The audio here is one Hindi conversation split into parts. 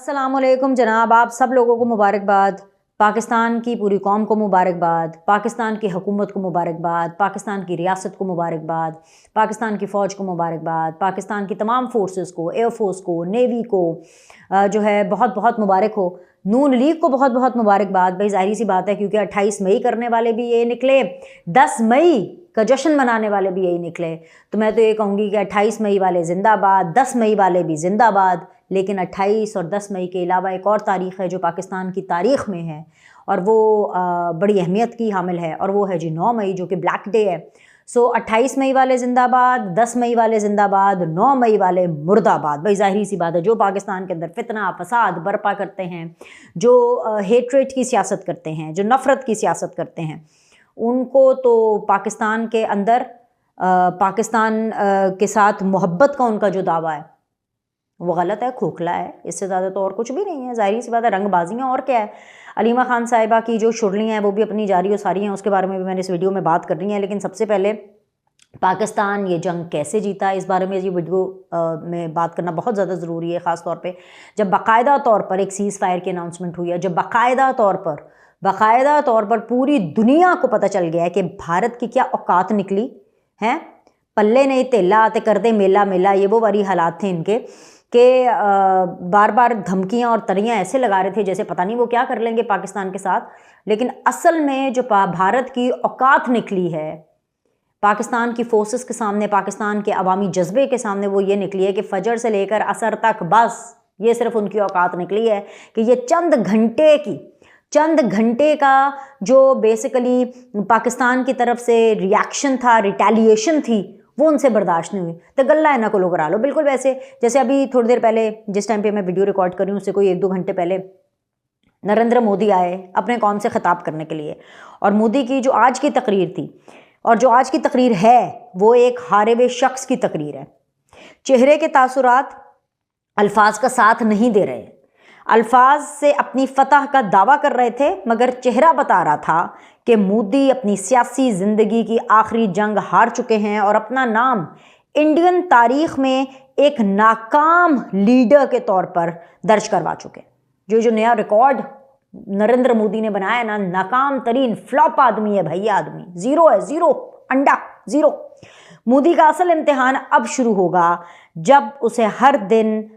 अस्सलामुअलैकुम जनाब, आप सब लोगों को मुबारकबाद। पाकिस्तान की पूरी कौम को मुबारकबाद, पाकिस्तान की हुकूमत को मुबारकबाद, पाकिस्तान की रियासत को मुबारकबाद, पाकिस्तान की फ़ौज को मुबारकबाद, पाकिस्तान की तमाम फोर्सेस को, एयरफोर्स को, नेवी को जो है बहुत बहुत मुबारक हो। नून लीग को बहुत बहुत मुबारकबाद। भाई ज़ाहिर सी बात है क्योंकि 28 मई करने वाले भी ये निकले, 10 मई का जश्न मनाने वाले भी यही निकले। तो मैं तो ये कहूँगी कि 28 मई वाले ज़िंदाबाद, 10 मई वाले भी ज़िंदाबाद। लेकिन 28 और 10 मई के अलावा एक और तारीख़ है जो पाकिस्तान की तारीख़ में है और वो बड़ी अहमियत की हामिल है, और वो है जी 9 मई, जो कि ब्लैक डे है। सो 28 मई वाले ज़िंदाबाद, 10 मई वाले ज़िंदाबाद, 9 मई वाले मुर्दाबाद। भाई ज़ाहिर सी बात है, जो पाकिस्तान के अंदर फितना फसाद बर्पा करते हैं, जो हेट्रेट की सियासत करते हैं, जो नफ़रत की सियासत करते हैं, उनको तो पाकिस्तान के अंदर पाकिस्तान के साथ मोहब्बत का उनका जो दावा है वो गलत है, खोखला है। इससे ज़्यादा तो और कुछ भी नहीं है। ज़ाहिर सी बात है, रंगबाजियाँ और क्या है। अलीमा खान साहिबा की जो शुरलियाँ हैं वो भी अपनी जारी और सारी हैं, उसके बारे में भी मैंने इस वीडियो में बात करनी है। लेकिन सबसे पहले पाकिस्तान ये जंग कैसे जीता, इस बारे में ये वीडियो में बात करना बहुत ज़्यादा ज़रूरी है। ख़ास तौर पे जब बाकायदा तौर पर एक सीज़ फायर की अनाउंसमेंट हुई है, जब बाकायदा तौर पर पूरी दुनिया को पता चल गया है कि भारत की क्या औकात निकली हैं। पल्ले नहीं तेला आते कर दे मेला मेला, ये वो वाली हालात थे इनके कि बार बार धमकियां और तरियां ऐसे लगा रहे थे जैसे पता नहीं वो क्या कर लेंगे पाकिस्तान के साथ। लेकिन असल में जो भारत की औकात निकली है पाकिस्तान की फोर्सेस के सामने, पाकिस्तान के अवामी जज्बे के सामने, वो ये निकली है कि फजर से लेकर असर तक बस ये सिर्फ उनकी औकात निकली है कि ये चंद घंटे का जो बेसिकली पाकिस्तान की तरफ से रिएक्शन था, रिटेलिएशन थी, वो उनसे बर्दाश्त नहीं हुई। तो गल्ला है ना को लोग करा लो, बिल्कुल वैसे जैसे अभी थोड़ी देर पहले जिस टाइम पे मैं वीडियो रिकॉर्ड कर रही हूँ उससे कोई 1-2 घंटे पहले नरेंद्र मोदी आए अपने कौम से ख़िताब करने के लिए, और मोदी की जो आज की तकरीर थी और जो आज की तकरीर है वो एक हारे हुए शख्स की तकरीर है। चेहरे के तासुरात अल्फाज का साथ नहीं दे रहे। अल्फाज से अपनी फतह का दावा कर रहे थे मगर चेहरा बता रहा था कि मोदी अपनी सियासी ज़िंदगी की आखिरी जंग हार चुके हैं और अपना नाम इंडियन तारीख़ में एक नाकाम लीडर के तौर पर दर्ज करवा चुके हैं। जो नया रिकॉर्ड नरेंद्र मोदी ने बनाया ना, नाकाम तरीन फ्लॉप आदमी है भैया, आदमी ज़ीरो है, ज़ीरो अंडा ज़ीरो। मोदी का असल इम्तिहान अब शुरू होगा जब उसे हर दिन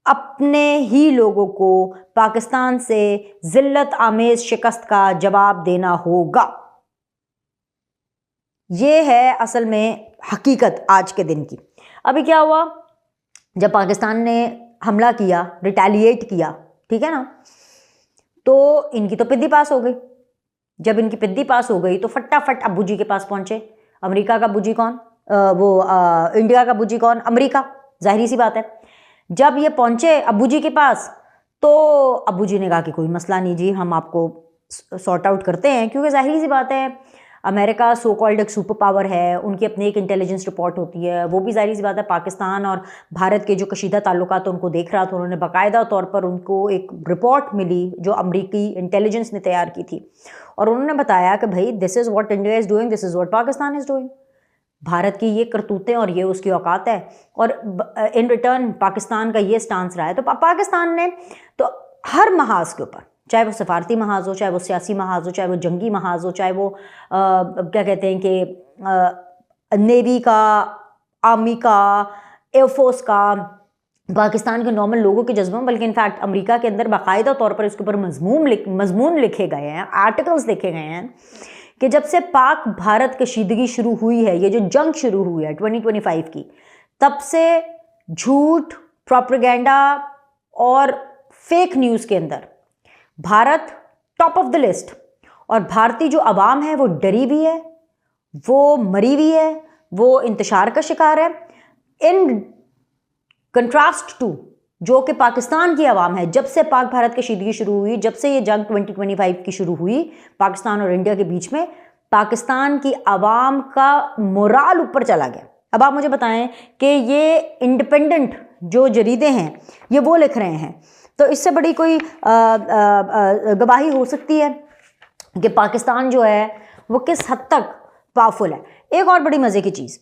अपने ही लोगों को पाकिस्तान से जिल्लत आमेज शिकस्त का जवाब देना होगा। ये है असल में हकीकत आज के दिन की। अभी क्या हुआ, जब पाकिस्तान ने हमला किया, रिटेलिएट किया, ठीक है ना, तो इनकी तो पिद्दी पास हो गई। जब इनकी पिद्दी पास हो गई तो फटाफट अब्बू जी के पास पहुंचे। अमेरिका का बुजी कौन, इंडिया का बुजी कौन, अमेरिका, जाहिर सी बात है। जब ये पहुंचे अब्बू जी के पास तो अब्बू जी ने कहा कि कोई मसला नहीं जी, हम आपको सॉर्ट आउट करते हैं, क्योंकि जाहिर सी बात है अमेरिका सो कॉल्ड एक सुपर पावर है, उनकी अपनी एक इंटेलिजेंस रिपोर्ट होती है। वो भी जाहिर सी बात है पाकिस्तान और भारत के जो कशीदा ताल्लुकात उनको देख रहा था। उन्होंने बाकायदा तौर पर उनको एक रिपोर्ट मिली जो अमरीकी इंटेलिजेंस ने तैयार की थी, और उन्होंने बताया कि भाई this is what India is doing, this is what Pakistan is doing. Bharat की ये करतूतें और ये उसकी औकात है, और इन रिटर्न पाकिस्तान का ये स्टांस रहा है। तो पाकिस्तान ने तो हर महाज के ऊपर, चाहे वो सफारती महाज हो, चाहे वो सियासी महाज हो, चाहे वो जंगी महाज हो, चाहे वो क्या कहते हैं कि नेवी का, आर्मी का, एयरफोर्स का, पाकिस्तान के नॉर्मल लोगों के जज्बों, बल्कि इनफैक्ट अमेरिका के अंदर बाकायदा तौर पर इसके ऊपर मजमून लिखे गए हैं, आर्टिकल्स लिखे गए हैं कि जब से पाक भारत कशीदगी शुरू हुई है, ये जो जंग शुरू हुई है 2025 की, तब से झूठ, प्रोपेगेंडा और फेक न्यूज़ के अंदर Bharat top of the list. और भारतीय जो आवाम है वो डरी भी है, वो मरी भी है, वो इंतशार का शिकार है। इन कंट्रास्ट टू जो कि पाकिस्तान की आवाम है, जब से पाक भारत कशीदगी शुरू हुई, जब से ये जंग 2025 की शुरू हुई पाकिस्तान और इंडिया के बीच में, पाकिस्तान की आवाम का मोराल ऊपर चला गया। अब आप मुझे बताएं कि ये इंडिपेंडेंट जो जरीदे हैं ये वो लिख रहे हैं, तो इससे बड़ी कोई गवाही हो सकती है कि पाकिस्तान जो है वो किस हद तक पावरफुल है। एक और बड़ी मज़े की चीज़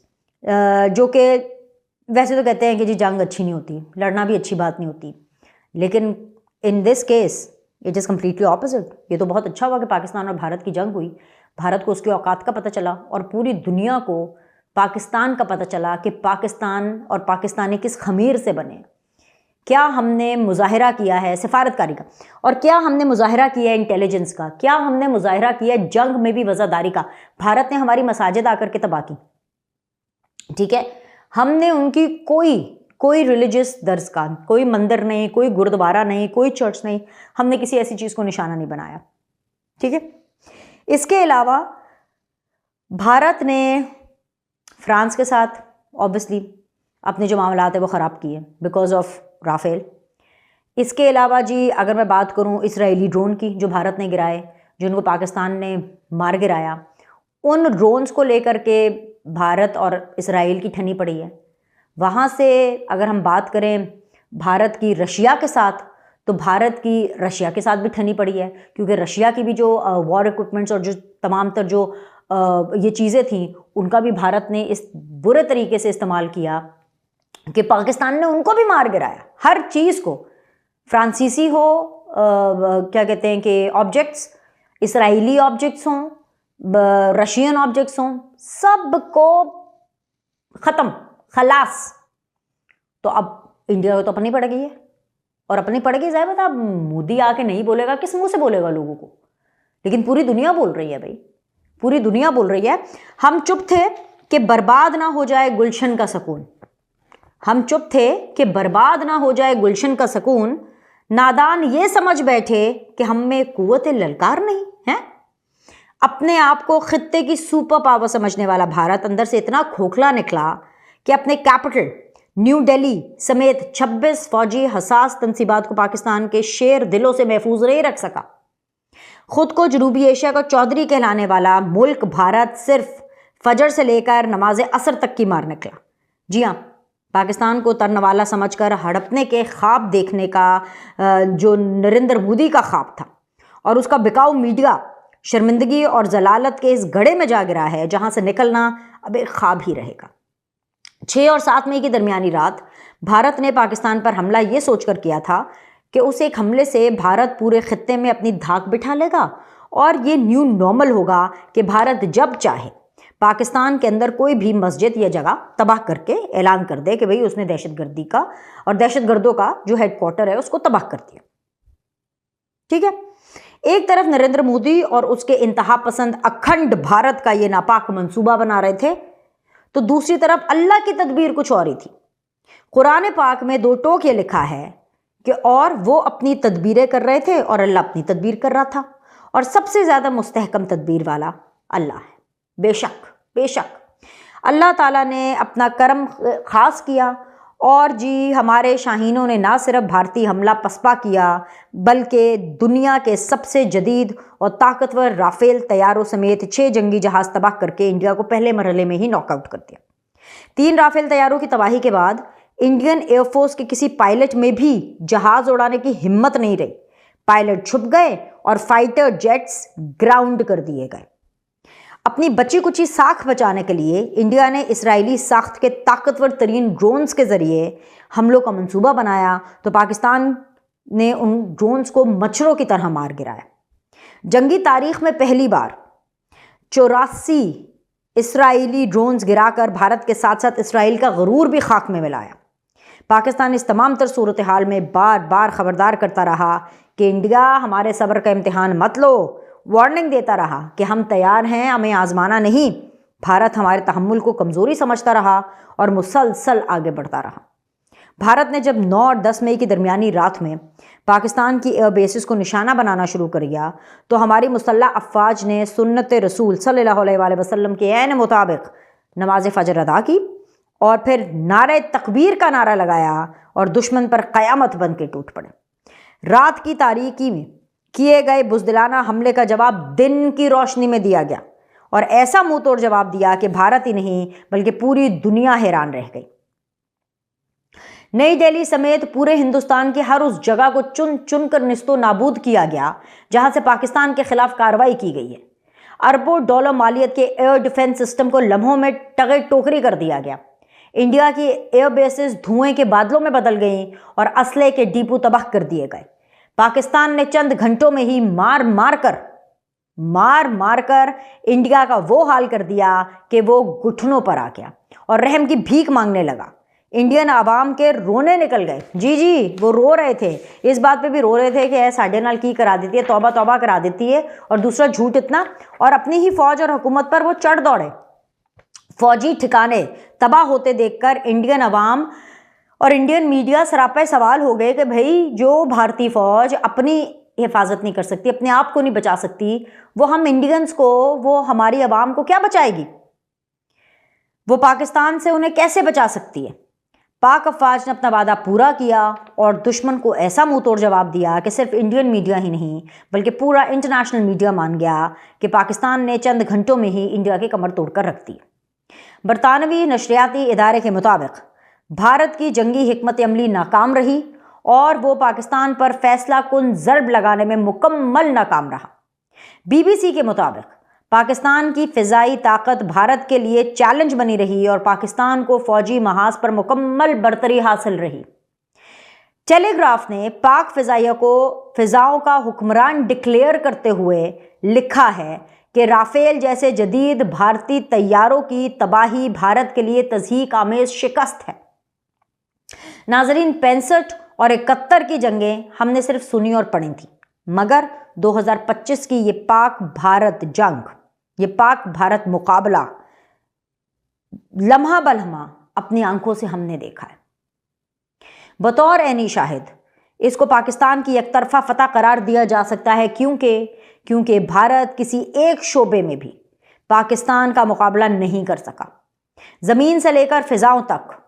जो कि वैसे तो कहते हैं कि जी जंग अच्छी नहीं होती, लड़ना भी अच्छी बात नहीं होती, लेकिन in this case it is completely opposite. ये तो बहुत अच्छा हुआ कि पाकिस्तान और भारत की जंग हुई, भारत को उसकी औकात का पता चला और पूरी दुनिया को पाकिस्तान का पता चला कि पाकिस्तान और पाकिस्तानी किस खमीर से बने। क्या हमने मुजाहिरा किया है सिफारतकारी का, और क्या हमने मुजाहिरा किया है इंटेलिजेंस का, क्या हमने मुजाहिरा किया है जंग में भी वज़ादारी का। भारत ने हमारी मसाजिद आकर के तबाह की, ठीक है, हमने उनकी कोई रिलीजियस दर्ज का, कोई मंदिर नहीं, कोई गुरुद्वारा नहीं, कोई चर्च नहीं, हमने किसी ऐसी चीज़ को निशाना नहीं बनाया, ठीक है। इसके अलावा भारत ने फ्रांस के साथ ऑब्वियसली अपने जो मामलात है वो ख़राब किए बिकॉज ऑफ राफेल। इसके अलावा जी अगर मैं बात करूं इसराइली ड्रोन की जो भारत ने गिराए, जिनको पाकिस्तान ने मार गिराया, उन ड्रोन्स को लेकर के भारत और इसराइल की ठनी पड़ी है। वहाँ से अगर हम बात करें भारत की रशिया के साथ, तो भारत की रशिया के साथ भी ठनी पड़ी है, क्योंकि रशिया की भी जो वॉर इक्विपमेंट्स और जो तमाम तर जो ये चीज़ें थी उनका भी भारत ने इस बुरे तरीके से इस्तेमाल किया कि पाकिस्तान ने उनको भी मार गिराया। हर चीज़ को, फ्रांसीसी हो, क्या कहते हैं कि ऑब्जेक्ट्स, इसराइली ऑब्जेक्ट्स हों, रशियन ऑब्जेक्ट्स हों, सब को ख़त्म, खलास। तो अब इंडिया को तो अपनी पड़ गई है, और अपनी पड़ गई जाए बता, मोदी आके नहीं बोलेगा, किस मुंह से बोलेगा लोगों को, लेकिन पूरी दुनिया बोल रही है भाई, पूरी दुनिया बोल रही है। हम चुप थे कि बर्बाद ना हो जाए गुलशन का सुकून, हम चुप थे कि बर्बाद ना हो जाए गुलशन का सुकून। नादान ये समझ बैठे कि हम में कुव्वत ललकार नहीं है। अपने आप को खित्ते की सुपर पावर समझने वाला भारत अंदर से इतना खोखला निकला कि अपने कैपिटल न्यू दिल्ली समेत 26 फौजी हसास तंसीबात को पाकिस्तान के शेर दिलों से महफूज नहीं रख सका। खुद को जनूबी एशिया का चौधरी कहलाने वाला मुल्क भारत सिर्फ फजर से लेकर नमाज असर तक की मार निकला। जी हाँ, पाकिस्तान को तरनवाला समझकर हड़पने के ख्वाब देखने का जो नरेंद्र मोदी का ख्वाब था, और उसका बिकाऊ मीडिया शर्मिंदगी और जलालत के इस गड्ढे में जा गिरा है जहां से निकलना अब एक ख्वाब ही रहेगा। 6 और 7 मई की दरमियानी रात भारत ने पाकिस्तान पर हमला ये सोचकर किया था कि उस एक हमले से भारत पूरे खित्ते में अपनी धाक बिठा लेगा, और ये न्यू नॉर्मल होगा कि भारत जब चाहे पाकिस्तान के अंदर कोई भी मस्जिद या जगह तबाह करके ऐलान कर दे कि भाई उसने दहशतगर्दी का और दहशतगर्दों का जो हेडक्वार्टर है उसको तबाह कर दिया, ठीक है। एक तरफ नरेंद्र मोदी और उसके इंतहा पसंद अखंड भारत का ये नापाक मंसूबा बना रहे थे, तो दूसरी तरफ अल्लाह की तदबीर कुछ और ही थी। कुरान पाक में 2 टोक ये लिखा है कि और वो अपनी तदबीरें कर रहे थे और अल्लाह अपनी तदबीर कर रहा था, और सबसे ज़्यादा मुस्तहकम तदबीर वाला अल्लाह है। बेशक बेशक अल्लाह ताला ने अपना करम ख़ास किया, और जी हमारे शाहीनों ने ना सिर्फ भारतीय हमला पसपा किया, बल्कि दुनिया के सबसे जदीद और ताकतवर राफेल तैयारों समेत 6 जंगी जहाज़ तबाह करके इंडिया को पहले मरहले में ही नॉकआउट कर दिया। 3 राफेल तैयारों की तबाही के बाद इंडियन एयरफोर्स के किसी पायलट में भी जहाज़ उड़ाने की हिम्मत नहीं रही। पायलट छुप गए और फाइटर जेट्स ग्राउंड कर दिए गए। अपनी बची कुची साख बचाने के लिए इंडिया ने इसराइली साख्त के ताकतवर तरीन ड्रोन्स के ज़रिए हमलों का मंसूबा बनाया, तो पाकिस्तान ने उन ड्रोन्स को मच्छरों की तरह मार गिराया। जंगी तारीख में पहली बार 84 इसराइली ड्रोन्स गिराकर भारत के साथ साथ इसराइल का गरूर भी खाक में मिलाया। पाकिस्तान इस तमाम तर सूरत हाल में बार बार ख़बरदार करता रहा कि इंडिया हमारे सब्र का इम्तिहान मत लो, वार्निंग देता रहा कि हम तैयार हैं, हमें आजमाना नहीं। भारत हमारे तहम्मुल को कमज़ोरी समझता रहा और मुसलसल आगे बढ़ता रहा। भारत ने जब 9 और 10 मई की दरमियानी रात में पाकिस्तान की एयर बेसिस को निशाना बनाना शुरू कर दिया, तो हमारी मुसल्लह अफ़वाज ने सुन्नत रसूल सल्लल्लाहु अलैहि वसल्लम के ऐन मुताबिक नमाज फ़जर अदा की, और फिर नारे तकबीर का नारा लगाया और दुश्मन पर क़यामत बन के टूट पड़े। रात की तारीकी में किए गए बुज़दिलाना हमले का जवाब दिन की रोशनी में दिया गया, और ऐसा मुंह तोड़ जवाब दिया कि भारत ही नहीं बल्कि पूरी दुनिया हैरान रह गई। नई दिल्ली समेत पूरे हिंदुस्तान की हर उस जगह को चुन चुन कर निस्तो नाबूद किया गया जहां से पाकिस्तान के खिलाफ कार्रवाई की गई है। अरबों डॉलर मालियत के एयर डिफेंस सिस्टम को लम्हों में टगे टोकरी कर दिया गया। इंडिया की एयर बेसिस धुएं के बादलों में बदल गईं और असले के डिपो तबाह कर दिए गए। पाकिस्तान ने चंद घंटों में ही मार मार कर इंडिया का वो हाल कर दिया कि वो घुटनों पर आ गया और रहम की भीख मांगने लगा। इंडियन आवाम के रोने निकल गए। जी वो रो रहे थे, इस बात पे भी रो रहे थे कि साढ़े नाल की करा देती है, तौबा तौबा करा देती है। और दूसरा झूठ इतना, और अपनी ही फौज और हुकूमत पर वो चढ़ दौड़े। फौजी ठिकाने तबाह होते देखकर इंडियन अवाम और इंडियन मीडिया सरापे सवाल हो गए कि भाई जो भारतीय फौज अपनी हिफाजत नहीं कर सकती, अपने आप को नहीं बचा सकती, वो हम इंडियंस को, वो हमारी अवाम को क्या बचाएगी? वो पाकिस्तान से उन्हें कैसे बचा सकती है? पाक अफवाज ने अपना वादा पूरा किया और दुश्मन को ऐसा मुंह तोड़ जवाब दिया कि सिर्फ इंडियन मीडिया ही नहीं बल्कि पूरा इंटरनेशनल मीडिया मान गया कि पाकिस्तान ने चंद घंटों में ही इंडिया की कमर तोड़कर रख दी। बरतानवी नशरियाती इदारे के मुताबिक भारत की जंगी हिकमत अमली नाकाम रही और वो पाकिस्तान पर फैसला कुन ज़र्ब लगाने में मुकम्मल नाकाम रहा। BBC के मुताबिक पाकिस्तान की फ़िज़ाई ताकत भारत के लिए चैलेंज बनी रही और पाकिस्तान को फ़ौजी महाज पर मुकम्मल बरतरी हासिल रही। टेलीग्राफ ने पाक फ़िज़ाइया को फ़िज़ाओं का हुक्मरान डिक्लेयर करते हुए लिखा है कि राफेल जैसे जदीद भारतीय तैयारों की तबाही भारत के लिए तज़हीक आमेज़ शिकस्त है। नाज़रीन, 65 और 71 की जंगें हमने सिर्फ सुनी और पढ़ी थी, मगर 2025 की ये पाक भारत जंग, ये पाक भारत मुकाबला लम्हा बलम्हा अपनी आंखों से हमने देखा है। बतौर ऐनी शाहिद इसको पाकिस्तान की एकतरफा फतह करार दिया जा सकता है, क्योंकि भारत किसी एक शोबे में भी पाकिस्तान का मुकाबला नहीं कर सका। ज़मीन से लेकर फ़िज़ाओं तक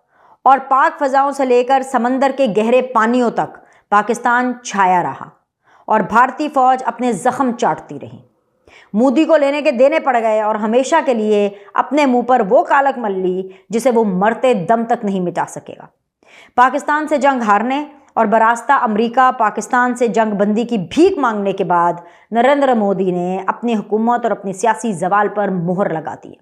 और पाक फ़िज़ाओं से लेकर समंदर के गहरे पानियों तक पाकिस्तान छाया रहा और भारतीय फ़ौज अपने ज़ख्म चाटती रही। मोदी को लेने के देने पड़ गए और हमेशा के लिए अपने मुंह पर वो कालक मल ली जिसे वो मरते दम तक नहीं मिटा सकेगा। पाकिस्तान से जंग हारने और बरास्ता अमेरिका पाकिस्तान से जंग बंदी की भीख मांगने के बाद नरेंद्र मोदी ने अपनी हुकूमत और अपनी सियासी जवाल पर मुहर लगा दी।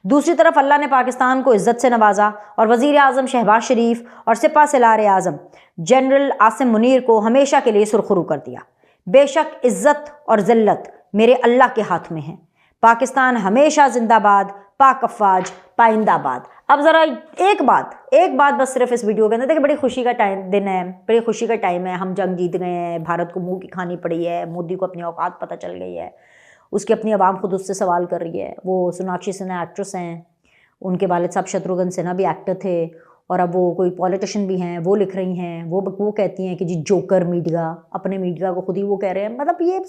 दूसरी तरफ अल्लाह ने पाकिस्तान को इज्जत से नवाजा और वज़ीर आज़म शहबाज शरीफ और सिपा सलार आज़म जनरल आसिम मुनीर को हमेशा के लिए सुरखरू कर दिया। बेशक इज्जत और ज़िल्लत मेरे अल्लाह के हाथ में है। पाकिस्तान हमेशा जिंदाबाद, पाक अफवाज पाइंदाबाद। अब ज़रा एक बात बस सिर्फ इस वीडियो के अंदर देखिए, बड़ी खुशी का दिन है, बड़ी खुशी का टाइम है, हम जंग जीत गए हैं, भारत को मुंह की खानी पड़ी है, मोदी को अपनी औकात पता चल गई है, उसकी अपनी आवाम खुद उससे सवाल कर रही है। वो सोनाक्षी सिन्हा एक्ट्रेस हैं, उनके वालिद साहब शत्रुघ्न सिन्हा भी एक्टर थे और अब वो कोई पॉलिटिशियन भी हैं, वो लिख रही हैं, वो कहती हैं कि जी जोकर मीडिया, अपने मीडिया को खुद ही वो कह रहे हैं। मतलब ये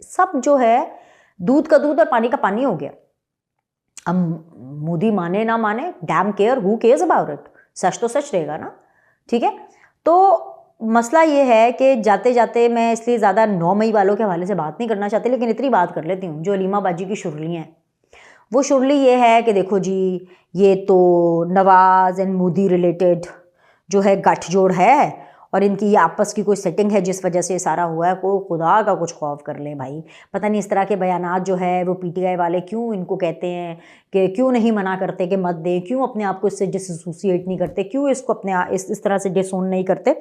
सब जो है दूध का दूध और पानी का पानी हो गया। अब मोदी माने ना माने, damn care, who cares about it, सच तो सच रहेगा ना, ठीक है। तो मसला ये है कि जाते जाते मैं इसलिए ज़्यादा 9 मई वालों के हवाले से बात नहीं करना चाहती, लेकिन इतनी बात कर लेती हूँ। जो अलीमा बाजी की शुरली हैं, वो शुरली ये है कि देखो जी, ये तो नवाज़ एंड मोदी रिलेटेड जो है गठजोड़ है और इनकी ये आपस की कोई सेटिंग है जिस वजह से ये सारा हुआ है। को खुदा का कुछ खौफ कर लें भाई। पता नहीं इस तरह के बयानात जो है वो PTI वाले क्यों इनको कहते हैं कि क्यों नहीं मना करते कि मत दें, क्यों अपने आप को इससे डिसोसिएट नहीं करते, क्यों इसको अपने इस तरह से डिसोन नहीं करते।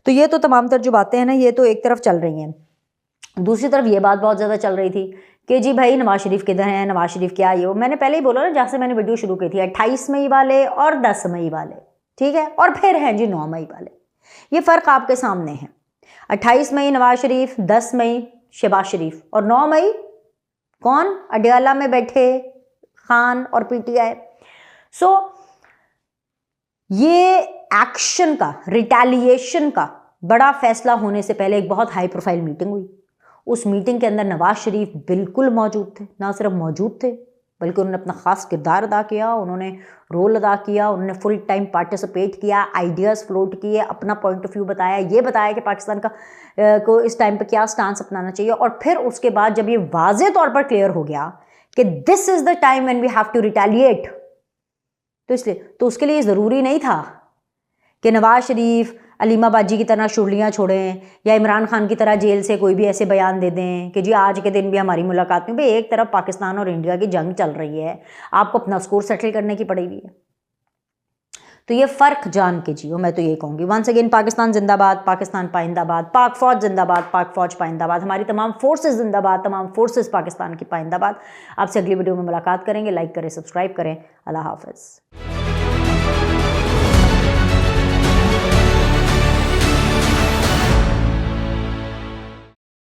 तो ये तो तमाम तर जो बातें हैं ना, ये तो एक तरफ चल रही हैं। दूसरी तरफ ये बात बहुत ज़्यादा चल रही थी कि जी भाई नवाज शरीफ किधर हैं, नवाज शरीफ क्या ये वो। मैंने पहले ही बोला ना, जहाँ से मैंने वीडियो शुरू की थी, 28 मई वाले और 10 मई वाले, ठीक है, और फिर हैं जी 9 मई वाले। ये फ़र्क आपके सामने है। 28 मई नवाज शरीफ, 10 मई शहबाज शरीफ और 9 मई कौन? अडयाला में बैठे खान और PTI। सो ये एक्शन का, रिटेलिएशन का बड़ा फैसला होने से पहले एक बहुत हाई प्रोफाइल मीटिंग हुई। उस मीटिंग के अंदर नवाज शरीफ बिल्कुल मौजूद थे, ना सिर्फ मौजूद थे बल्कि उन्होंने अपना ख़ास किरदार अदा किया, उन्होंने रोल अदा किया, उन्होंने फुल टाइम पार्टिसिपेट किया, आइडियाज़ फ्लोट किए, अपना पॉइंट ऑफ व्यू बताया, ये बताया कि पाकिस्तान को इस टाइम पे क्या स्टांस अपनाना चाहिए। और फिर उसके बाद जब ये वाज़े तौर पर क्लियर हो गया कि this is the time when we have to retaliate, तो इसलिए तो उसके लिए ज़रूरी नहीं था कि नवाज शरीफ अलीमा बाजी की तरह शुरलियाँ छोड़ें या इमरान खान की तरह जेल से कोई भी ऐसे बयान दे दें कि जी आज के दिन भी हमारी मुलाकात में। भाई एक तरफ पाकिस्तान और इंडिया की जंग चल रही है, आपको अपना स्कोर सेटल करने की पड़ेगी। तो ये फ़र्क जान के जियो, मैं तो ये कहूँगी। वंस अगेन पाकिस्तान जिंदाबाद, पाकिस्तान पाइंदाबाद, पाक फ़ौज जिंदाबाद, पाक फ़ौज पाइंदाबाद, हमारी तमाम फोर्सेस जिंदाबाद, तमाम फोर्सेस पाकिस्तान की पाइंदाबाद। आपसे अगली वीडियो में मुलाकात करेंगे। लाइक करें, सब्सक्राइब करें। अल्लाह हाफ़िज़।